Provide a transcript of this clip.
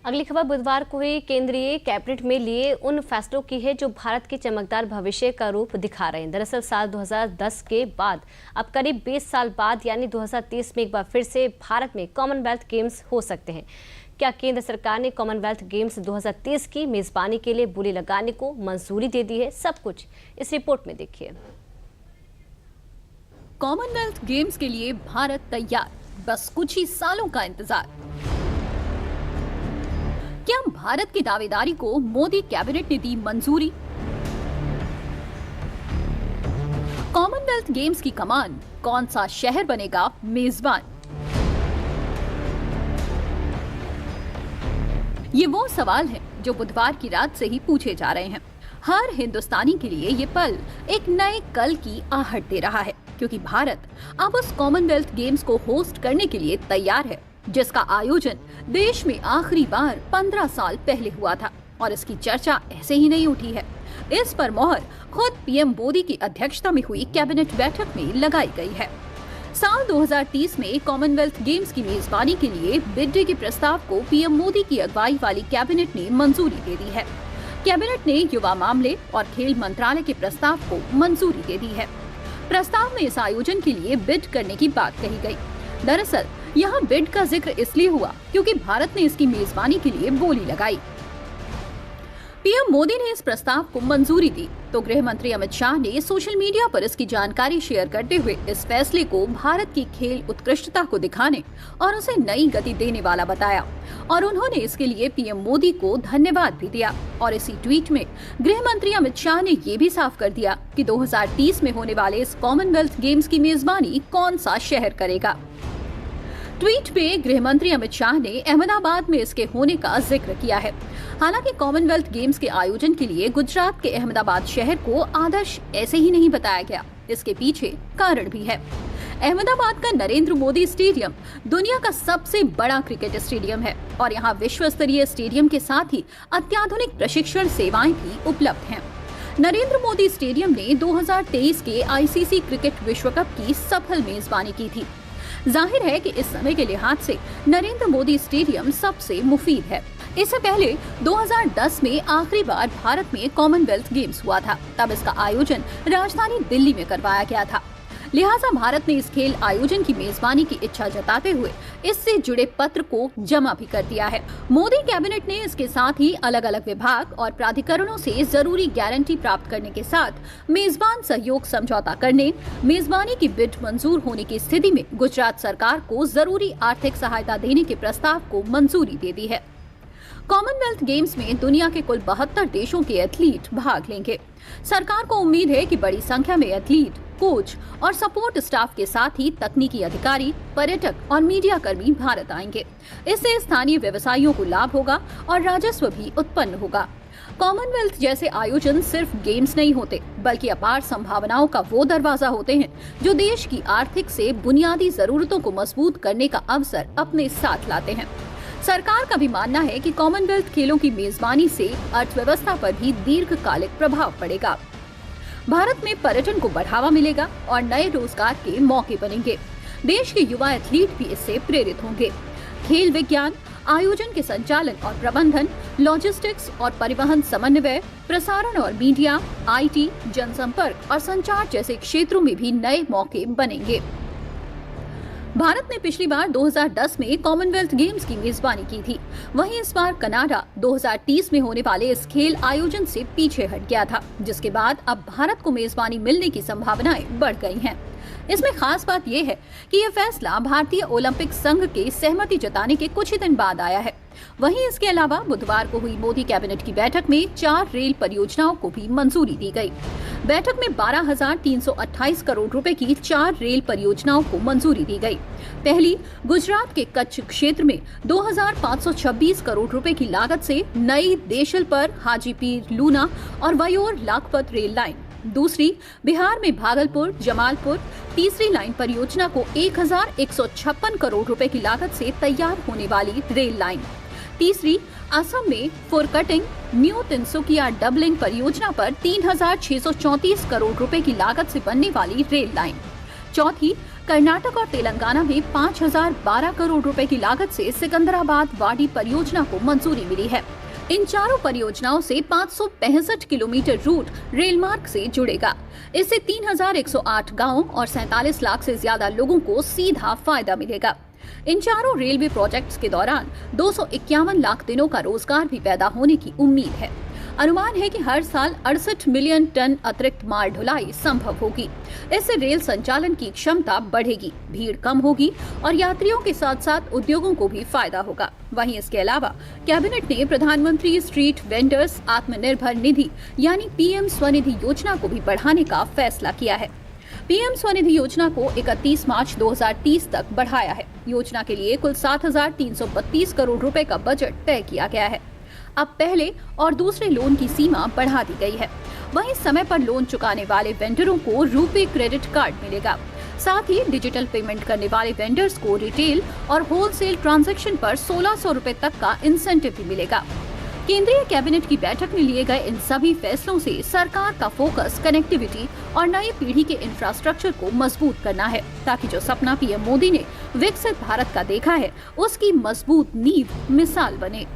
अगली खबर बुधवार को हुई केंद्रीय कैबिनेट में लिए उन फैसलों की है जो भारत के चमकदार भविष्य का रूप दिखा रहे हैं। दरअसल साल 2010 के बाद अब करीब 20 साल बाद यानी 2030 में एक बार फिर से भारत में कॉमनवेल्थ गेम्स हो सकते हैं। क्या केंद्र सरकार ने कॉमनवेल्थ गेम्स 2030 की मेजबानी के लिए बोली लगाने को मंजूरी दे दी है? सब कुछ इस रिपोर्ट में देखिए। कॉमनवेल्थ गेम्स के लिए भारत तैयार, बस कुछ ही सालों का इंतजार। क्या भारत की दावेदारी को मोदी कैबिनेट ने दी मंजूरी? कॉमनवेल्थ गेम्स की कमान, कौन सा शहर बनेगा मेजबान? ये वो सवाल हैं जो बुधवार की रात से ही पूछे जा रहे हैं। हर हिंदुस्तानी के लिए ये पल एक नए कल की आहट दे रहा है, क्योंकि भारत अब उस कॉमनवेल्थ गेम्स को होस्ट करने के लिए तैयार है जिसका आयोजन देश में आखिरी बार 15 साल पहले हुआ था और इसकी चर्चा ऐसे ही नहीं उठी है। इस पर मोहर खुद पीएम मोदी की अध्यक्षता में हुई कैबिनेट बैठक में लगाई गई है। साल 2030 में कॉमनवेल्थ गेम्स की मेजबानी के लिए बिड के प्रस्ताव को पीएम मोदी की अगुवाई वाली कैबिनेट ने मंजूरी दे दी है। कैबिनेट ने युवा मामले और खेल मंत्रालय के प्रस्ताव को मंजूरी दे दी है। प्रस्ताव में इस आयोजन के लिए बिड करने की बात कही गई। दरअसल यहाँ बिड का जिक्र इसलिए हुआ क्योंकि भारत ने इसकी मेजबानी के लिए बोली लगाई। पीएम मोदी ने इस प्रस्ताव को मंजूरी दी तो गृह मंत्री अमित शाह ने सोशल मीडिया पर इसकी जानकारी शेयर करते हुए इस फैसले को भारत की खेल उत्कृष्टता को दिखाने और उसे नई गति देने वाला बताया और उन्होंने इसके लिए पीएम मोदी को धन्यवाद भी दिया। और इसी ट्वीट में गृह मंत्री अमित शाह ने ये भी साफ कर दिया कि 2030 में होने वाले इस कॉमनवेल्थ गेम्स की मेजबानी कौन सा शहर करेगा। ट्वीट पे गृह मंत्री अमित शाह ने अहमदाबाद में इसके होने का जिक्र किया है। हालांकि कॉमनवेल्थ गेम्स के आयोजन के लिए गुजरात के अहमदाबाद शहर को आदर्श ऐसे ही नहीं बताया गया, इसके पीछे कारण भी है। अहमदाबाद का नरेंद्र मोदी स्टेडियम दुनिया का सबसे बड़ा क्रिकेट स्टेडियम है और यहाँ विश्व स्तरीय स्टेडियम के साथ ही अत्याधुनिक प्रशिक्षण सेवाएं भी उपलब्ध हैं। नरेंद्र मोदी स्टेडियम ने 2023 के आईसीसी क्रिकेट विश्व कप की सफल मेजबानी की थी। जाहिर है कि इस समय के लिहाज से नरेंद्र मोदी स्टेडियम सबसे मुफीद है। इससे पहले 2010 में आखिरी बार भारत में कॉमनवेल्थ गेम्स हुआ था, तब इसका आयोजन राजधानी दिल्ली में करवाया गया था। लिहाजा भारत ने इस खेल आयोजन की मेजबानी की इच्छा जताते हुए इससे जुड़े पत्र को जमा भी कर दिया है। मोदी कैबिनेट ने इसके साथ ही अलग अलग विभाग और प्राधिकरणों से जरूरी गारंटी प्राप्त करने के साथ मेजबान सहयोग समझौता करने, मेजबानी की बिड मंजूर होने की स्थिति में गुजरात सरकार को जरूरी आर्थिक सहायता देने के प्रस्ताव को मंजूरी दे दी है। कॉमनवेल्थ गेम्स में दुनिया के कुल 72 देशों के एथलीट भाग लेंगे। सरकार को उम्मीद है कि बड़ी संख्या में एथलीट, कोच और सपोर्ट स्टाफ के साथ ही तकनीकी अधिकारी, पर्यटक और मीडिया कर्मी भारत आएंगे। इससे स्थानीय व्यवसायियों को लाभ होगा और राजस्व भी उत्पन्न होगा। कॉमनवेल्थ जैसे आयोजन सिर्फ गेम्स नहीं होते, बल्कि अपार संभावनाओं का वो दरवाजा होते हैं जो देश की आर्थिक से बुनियादी जरूरतों को मजबूत करने का अवसर अपने साथ लाते हैं। सरकार का भी मानना है कि कॉमनवेल्थ खेलों की मेजबानी से अर्थव्यवस्था पर भी दीर्घकालिक प्रभाव पड़ेगा। भारत में पर्यटन को बढ़ावा मिलेगा और नए रोजगार के मौके बनेंगे। देश के युवा एथलीट भी इससे प्रेरित होंगे। खेल विज्ञान, आयोजन के संचालन और प्रबंधन, लॉजिस्टिक्स और परिवहन समन्वय, प्रसारण और मीडिया, आईटी, जनसंपर्क और संचार जैसे क्षेत्रों में भी नए मौके बनेंगे। भारत ने पिछली बार 2010 में कॉमनवेल्थ गेम्स की मेजबानी की थी। वहीं इस बार कनाडा 2030 में होने वाले इस खेल आयोजन से पीछे हट गया था, जिसके बाद अब भारत को मेजबानी मिलने की संभावनाएं बढ़ गई हैं। इसमें खास बात यह है कि यह फैसला भारतीय ओलंपिक संघ के सहमति जताने के कुछ ही दिन बाद आया है। वहीं इसके अलावा बुधवार को हुई मोदी कैबिनेट की बैठक में 4 रेल परियोजनाओं को भी मंजूरी दी गई। बैठक में 12,328 करोड़ रुपए की 4 रेल परियोजनाओं को मंजूरी दी गई। पहली, गुजरात के कच्छ क्षेत्र में 2,526 करोड़ रुपए की लागत से नई देशलपर, हाजीपीर, लूना और वयोर लाखपत रेल लाइन। दूसरी, बिहार में भागलपुर, जमालपुर, तीसरी लाइन परियोजना को 1,156 करोड़ रुपए की लागत से तैयार होने वाली रेल लाइन। तीसरी, असम में फुरकटिंग, न्यू तिनसुकिया डबलिंग परियोजना पर 3,634 करोड़ रुपए की लागत से बनने वाली रेल लाइन। चौथी, कर्नाटक और तेलंगाना में 5012 करोड़ रुपए की लागत से सिकंदराबाद वाडी परियोजना को मंजूरी मिली है। इन चारों परियोजनाओं से 565 किलोमीटर रूट रेल मार्ग से जुड़ेगा। इससे 3108 गांवों और 47 लाख से ज्यादा लोगों को सीधा फायदा मिलेगा। इन चारों रेलवे प्रोजेक्ट्स के दौरान 251 लाख दिनों का रोजगार भी पैदा होने की उम्मीद है। अनुमान है कि हर साल 68 मिलियन टन अतिरिक्त माल ढुलाई संभव होगी। इससे रेल संचालन की क्षमता बढ़ेगी, भीड़ कम होगी और यात्रियों के साथ साथ उद्योगों को भी फायदा होगा। वहीं इसके अलावा कैबिनेट ने प्रधानमंत्री स्ट्रीट वेंडर्स आत्मनिर्भर निधि यानी पीएम स्वनिधि योजना को भी बढ़ाने का फैसला किया है। पीएम स्वनिधि योजना को 31 मार्च 2030 तक बढ़ाया है। योजना के लिए कुल 7,332 करोड़ रुपए का बजट तय किया गया है। अब पहले और दूसरे लोन की सीमा बढ़ा दी गई है। वहीं समय पर लोन चुकाने वाले वेंडरों को रुपे क्रेडिट कार्ड मिलेगा। साथ ही डिजिटल पेमेंट करने वाले वेंडर्स को रिटेल और होलसेल ट्रांजैक्शन पर 1600 रुपए तक का इंसेंटिव भी मिलेगा। केंद्रीय कैबिनेट की बैठक में लिए गए इन सभी फैसलों से सरकार का फोकस कनेक्टिविटी और नई पीढ़ी के इंफ्रास्ट्रक्चर को मजबूत करना है, ताकि जो सपना पीएम मोदी ने विकसित भारत का देखा है उसकी मजबूत नींव मिसाल बने।